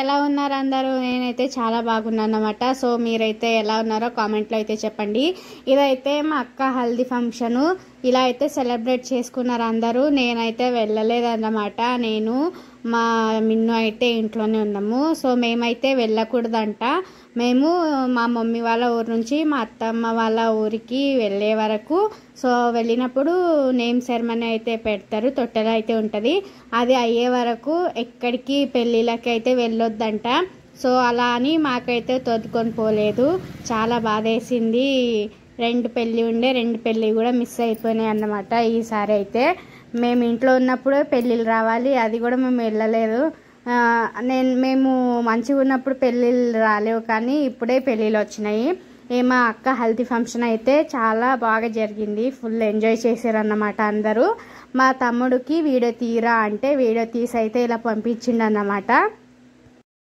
ఎలా ఉన్నారు అందరూ? నేనైతే చాలా బాగున్నాను అన్నమాట. సో మీరైతే ఎలా ఉన్నారో కామెంట్లో అయితే చెప్పండి. ఇదైతే మా అక్క హల్దీ ఫంక్షను. ఇలా అయితే సెలబ్రేట్ చేసుకున్నారు అందరూ. నేనైతే వెళ్ళలేదన్నమాట. నేను మా మిన్ను అయితే ఇంట్లోనే ఉన్నాము. సో మేమైతే వెళ్ళకూడదంట. మేము మా మమ్మీ వాళ్ళ ఊరు నుంచి మా అత్తమ్మ వాళ్ళ ఊరికి వెళ్ళే వరకు, సో వెళ్ళినప్పుడు నేమ్ సెరమనీ అయితే పెడతారు, తొట్టెలు అయితే ఉంటుంది. అది అయ్యే వరకు ఎక్కడికి పెళ్ళిళ్ళకి అయితే వెళ్ళొద్దంట. సో అలా అని మాకైతే తోదుకొని పోలేదు. చాలా బాధేసింది. 2 పెళ్ళి ఉండే 2 పెళ్ళి కూడా మిస్ అయిపోయినాయి అన్నమాట. ఈసారి అయితే మేము ఇంట్లో ఉన్నప్పుడు పెళ్ళిళ్ళు రావాలి, అది కూడా మేము వెళ్ళలేదు. మేము మంచిగా ఉన్నప్పుడు పెళ్ళిళ్ళు రాలేవు, కానీ ఇప్పుడే పెళ్ళిళ్ళు వచ్చినాయి. మా అక్క హల్దీ ఫంక్షన్ అయితే చాలా బాగా జరిగింది. ఫుల్ ఎంజాయ్ చేశారన్నమాట అందరూ. మా తమ్ముడికి వీడియో తీరా అంటే వీడియో తీసి అయితే ఇలా పంపించిండు అన్నమాట.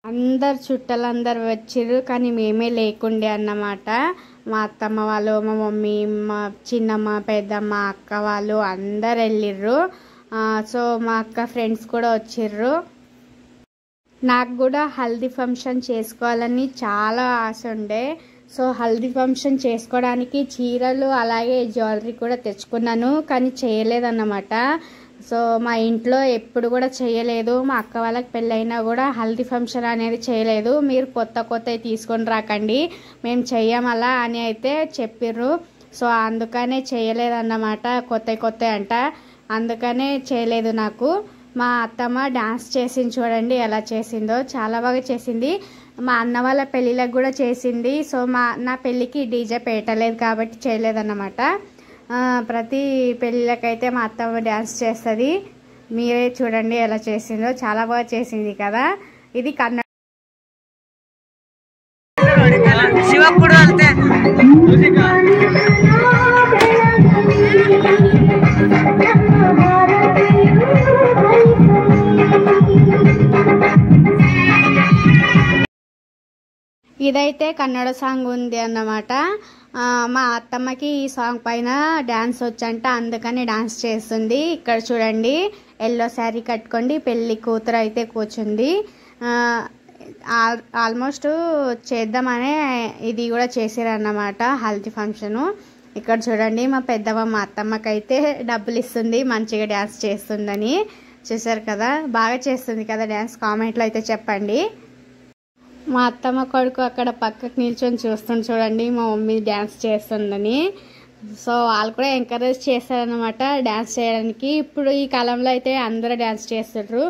అందరు చుట్టాలందరూ వచ్చిర్రు, కానీ మేమే లేకుండే అన్నమాట. మా అత్తమ్మ వాళ్ళు, మా మమ్మీ, మా చిన్నమ్మ, పెద్దమ్మ, అక్క వాళ్ళు అందరు వెళ్ళిర్రు. సో మా అక్క ఫ్రెండ్స్ కూడా వచ్చిర్రు. నాకు కూడా హల్దీ ఫంక్షన్ చేసుకోవాలని చాలా ఆశ ఉండే. సో హల్దీ ఫంక్షన్ చేసుకోవడానికి చీరలు అలాగే జ్యువెలరీ కూడా తెచ్చుకున్నాను, కానీ చేయలేదన్నమాట. సో మా ఇంట్లో ఎప్పుడు కూడా చేయలేదు. మా అక్క వాళ్ళకి పెళ్ళైనా కూడా హల్దీ ఫంక్షన్ అనేది చేయలేదు. మీరు కొత్తవి తీసుకొని రాకండి, మేము చెయ్యమలా అని అయితే చెప్పిర్రు. సో అందుకనే చేయలేదన్నమాట. కొత్త అంట, అందుకనే చేయలేదు. నాకు మా అత్తమ్మ డాన్స్ చేసింది, చూడండి ఎలా చేసిందో, చాలా బాగా చేసింది. మా అన్న వాళ్ళ పెళ్ళిళ్ళకి కూడా చేసింది. సో నా పెళ్ళికి డీజే పెట్టలేదు కాబట్టి చేయలేదన్నమాట. ప్రతి పెళ్ళిళ్ళకైతే మా అత్తమ్మ డ్యాన్స్ చేస్తుంది. మీరే చూడండి ఎలా చేసిందో, చాలా బాగా చేసింది కదా. ఇది కన్నడ. ఇదైతే కన్నడ సాంగ్ ఉంది అన్నమాట. మా అత్తమ్మకి ఈ సాంగ్ పైన డాన్స్ వచ్చంట, అందుకని డాన్స్ చేస్తుంది. ఇక్కడ చూడండి, ఎల్లో శారీ కట్టుకోండి పెళ్ళి కూతురు అయితే కూర్చుంది. ఆల్మోస్ట్ చేద్దామనే ఇది కూడా చేసారన్నమాట హల్దీ ఫంక్షను. ఇక్కడ చూడండి, మా పెద్దమ్మ మా అత్తమ్మకి అయితే డబ్బులు ఇస్తుంది, మంచిగా డ్యాన్స్ చేస్తుందని. చూసారు కదా, బాగా చేస్తుంది కదా డ్యాన్స్. కామెంట్లో అయితే చెప్పండి. మా అత్తమ్మ కొడుకు అక్కడ పక్కకు నిల్చొని చూస్తుంది, చూడండి మా మమ్మీ డ్యాన్స్ చేస్తుందని. సో వాళ్ళు కూడా ఎంకరేజ్ చేస్తారనమాట డ్యాన్స్ చేయడానికి. ఇప్పుడు ఈ కాలంలో అయితే అందరూ డ్యాన్స్ చేస్తారు,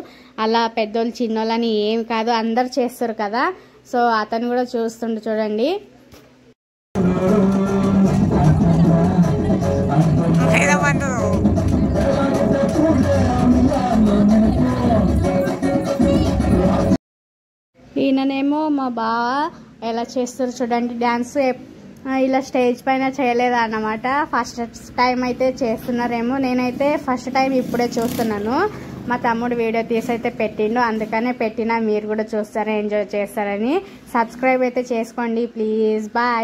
అలా పెద్దోళ్ళు చిన్నోళ్ళని ఏం కాదు, అందరు చేస్తారు కదా. సో అతను కూడా చూస్తుండు, చూడండి. ఈయననేమో మా బావ ఎలా చేస్తారు చూడండి డ్యాన్స్. ఇలా స్టేజ్ పైన చేయలేదు అన్నమాట. ఫస్ట్ టైం అయితే చేస్తున్నారేమో. నేనైతే ఫస్ట్ టైం ఇప్పుడే చూస్తున్నాను. మా తమ్ముడు వీడియో తీసి అయితే పెట్టిండు, అందుకనే పెట్టినా. మీరు కూడా చూస్తారా, ఎంజాయ్ చేస్తారని. సబ్స్క్రైబ్ అయితే చేసుకోండి ప్లీజ్. బాయ్.